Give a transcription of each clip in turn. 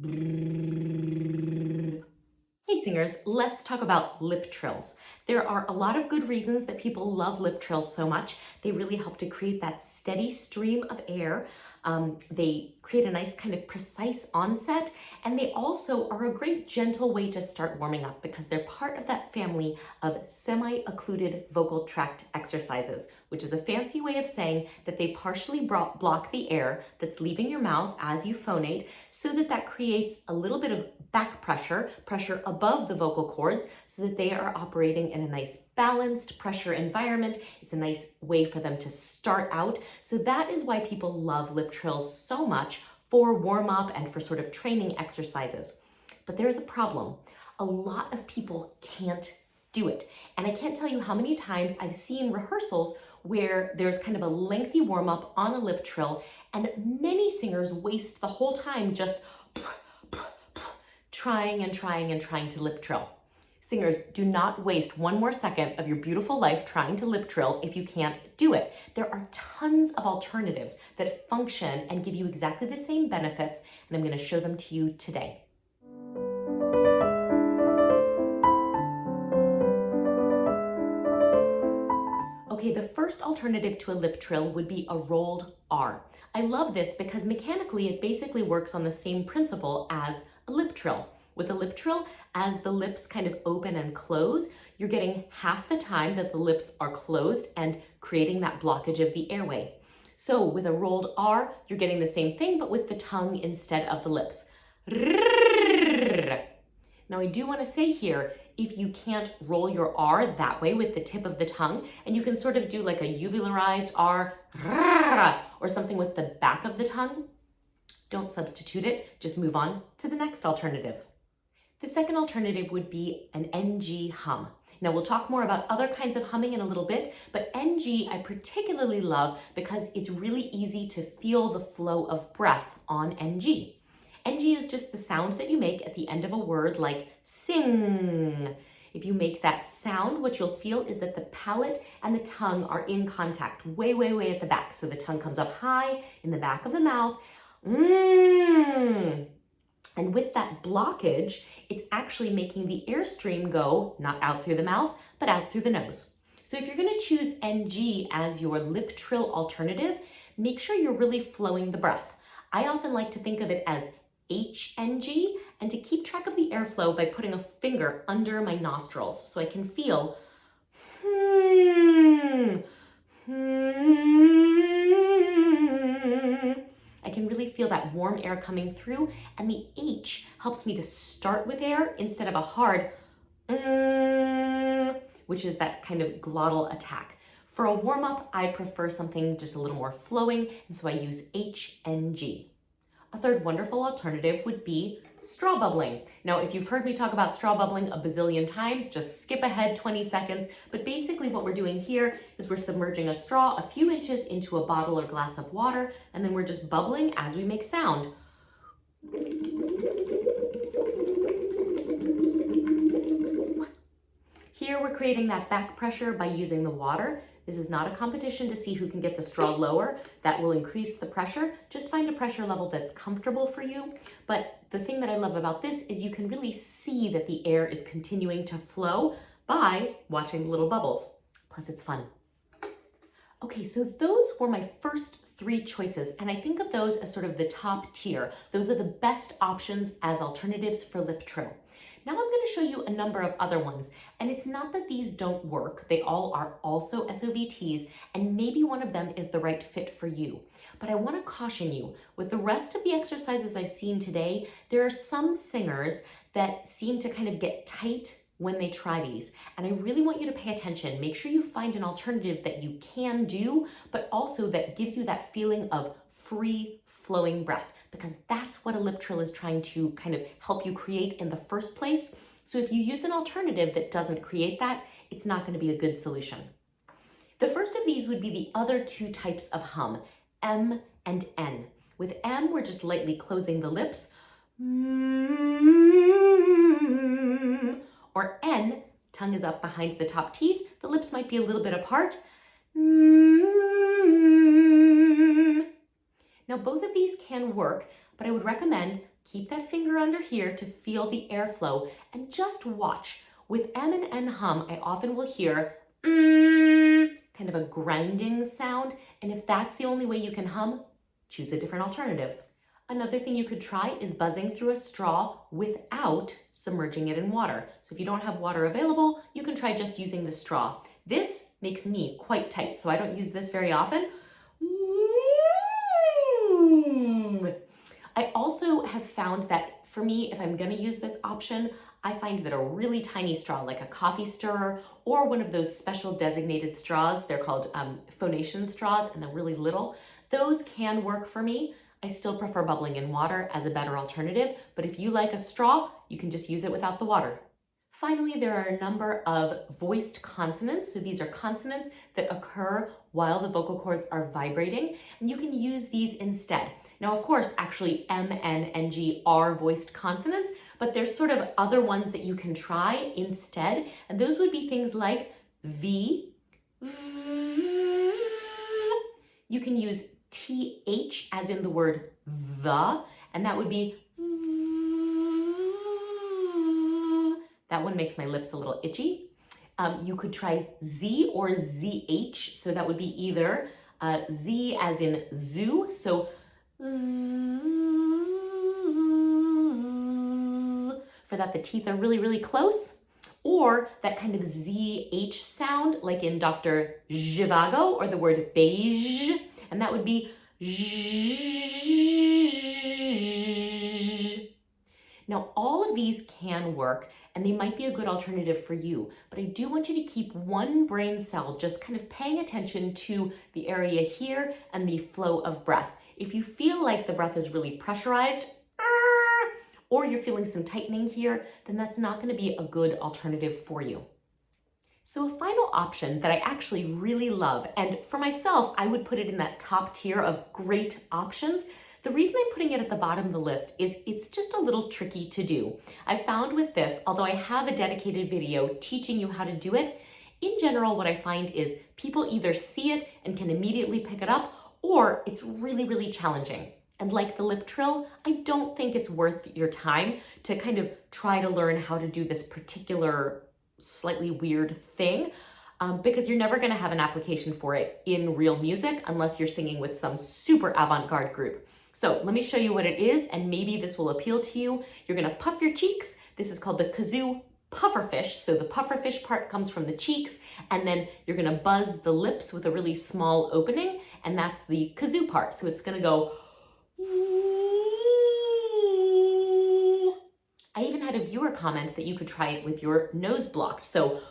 Hey singers, let's talk about lip trills. There are a lot of good reasons that people love lip trills so much. They really help to create that steady stream of air. They create a nice kind of precise onset, and they also are a great gentle way to start warming up because they're part of that family of semi-occluded vocal tract exercises, which is a fancy way of saying that they partially block the air that's leaving your mouth as you phonate, so that creates a little bit of back pressure above the vocal cords, so that they are operating in a nice balanced pressure environment. It's a nice way for them to start out. So that is why people love lip trills so much for warm up and for sort of training exercises. But there is a problem. A lot of people can't do it. And I can't tell you how many times I've seen rehearsals where there's kind of a lengthy warm up on a lip trill, and many singers waste the whole time just trying to lip trill. Singers, do not waste one more second of your beautiful life trying to lip trill if you can't do it. There are tons of alternatives that function and give you exactly the same benefits, and I'm going to show them to you today. Okay, the first alternative to a lip trill would be a rolled R. I love this because mechanically it basically works on the same principle as a lip trill. With a lip trill, as the lips kind of open and close, you're getting half the time that the lips are closed and creating that blockage of the airway. So with a rolled R, you're getting the same thing, but with the tongue instead of the lips. Now I do want to say here, if you can't roll your R that way with the tip of the tongue, and you can sort of do like a uvularized R, or something with the back of the tongue, don't substitute it, just move on to the next alternative. The second alternative would be an NG hum. Now we'll talk more about other kinds of humming in a little bit, but NG I particularly love because it's really easy to feel the flow of breath on NG. NG is just the sound that you make at the end of a word, like sing. If you make that sound, what you'll feel is that the palate and the tongue are in contact way at the back. So the tongue comes up high in the back of the mouth. And with that blockage, it's actually making the airstream go not out through the mouth, but out through the nose. So if you're going to choose NG as your lip trill alternative, make sure you're really flowing the breath. I often like to think of it as HNG, and to keep track of the airflow by putting a finger under my nostrils so I can feel I can really feel that warm air coming through, and the H helps me to start with air instead of a hard which is that kind of glottal attack. For a warm-up, I prefer something just a little more flowing, and so I use HNG. A third wonderful alternative would be straw bubbling. Now, if you've heard me talk about straw bubbling a bazillion times, just skip ahead 20 seconds. But basically what we're doing here is we're submerging a straw a few inches into a bottle or glass of water, and then we're just bubbling as we make sound. Here we're creating that back pressure by using the water. This is not a competition to see who can get the straw lower. That will increase the pressure. Just find a pressure level that's comfortable for you. But the thing that I love about this is you can really see that the air is continuing to flow by watching the little bubbles. Plus it's fun. Okay, so those were my first three choices, and I think of those as sort of the top tier. Those are the best options as alternatives for lip trill. Now I'm going to show you a number of other ones, and it's not that these don't work. They all are also SOVTs, and maybe one of them is the right fit for you. But I want to caution you, with the rest of the exercises I've seen today, there are some singers that seem to kind of get tight when they try these, and I really want you to pay attention. Make sure you find an alternative that you can do, but also that gives you that feeling of free flowing breath, because that's what a lip trill is trying to kind of help you create in the first place. So if you use an alternative that doesn't create that, it's not going to be a good solution. The first of these would be the other two types of hum, M and N. With M, we're just lightly closing the lips. Or N, tongue is up behind the top teeth, the lips might be a little bit apart. Now both of these can work, but I would recommend Keep that finger under here to feel the airflow and just watch. With M and N hum, I often will hear kind of a grinding sound, and if that's the only way you can hum, choose a different alternative. Another thing you could try is buzzing through a straw without submerging it in water. So if you don't have water available, you can try just using the straw. This makes me quite tight, so I don't use this very often. I also have found that for me, if I'm gonna use this option, I find that a really tiny straw, like a coffee stirrer or one of those special designated straws, they're called phonation straws, and they're really little, those can work for me. I still prefer bubbling in water as a better alternative, but if you like a straw, you can just use it without the water. Finally, there are a number of voiced consonants. So these are consonants that occur while the vocal cords are vibrating, and you can use these instead. Now, of course, actually M, N, and G are voiced consonants, but there's sort of other ones that you can try instead, and those would be things like V, you can use TH as in the word the, and that would be, that one makes my lips a little itchy. You could try Z or ZH, so that would be either Z as in zoo, so for that the teeth are really, really close, or that kind of ZH sound like in Dr. Zhivago or the word beige, and that would be zh. Now, all of these can work, and they might be a good alternative for you, but I do want you to keep one brain cell just kind of paying attention to the area here and the flow of breath. If you feel like the breath is really pressurized, or you're feeling some tightening here, then that's not going to be a good alternative for you. So a final option that I actually really love, and for myself, I would put it in that top tier of great options. The reason I'm putting it at the bottom of the list is it's just a little tricky to do. I found with this, although I have a dedicated video teaching you how to do it, in general, what I find is people either see it and can immediately pick it up, or it's really, really challenging. And like the lip trill, I don't think it's worth your time to kind of try to learn how to do this particular slightly weird thing, because you're never gonna have an application for it in real music unless you're singing with some super avant-garde group. So let me show you what it is, and maybe this will appeal to you. You're gonna puff your cheeks. This is called the kazoo pufferfish. So the pufferfish part comes from the cheeks, and then you're gonna buzz the lips with a really small opening, and that's the kazoo part. So it's gonna go. I even had a viewer comment that you could try it with your nose blocked. So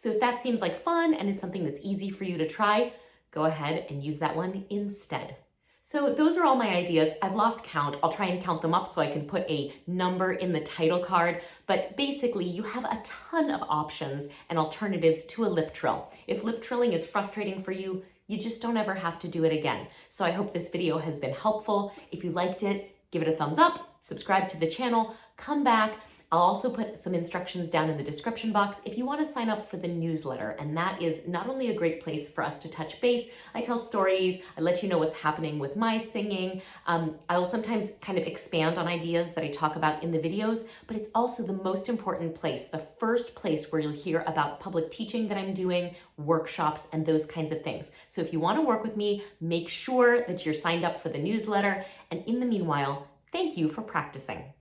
if that seems like fun and is something that's easy for you to try, go ahead and use that one instead. So those are all my ideas. I've lost count. I'll try and count them up so I can put a number in the title card. But basically, you have a ton of options and alternatives to a lip trill. If lip trilling is frustrating for you, you just don't ever have to do it again. So I hope this video has been helpful. If you liked it, give it a thumbs up, subscribe to the channel, come back. I'll also put some instructions down in the description box if you want to sign up for the newsletter, and that is not only a great place for us to touch base, I tell stories, I let you know what's happening with my singing, I will sometimes kind of expand on ideas that I talk about in the videos, but it's also the most important place, the first place where you'll hear about public teaching that I'm doing, workshops, and those kinds of things. So if you want to work with me, make sure that you're signed up for the newsletter, and in the meanwhile, thank you for practicing.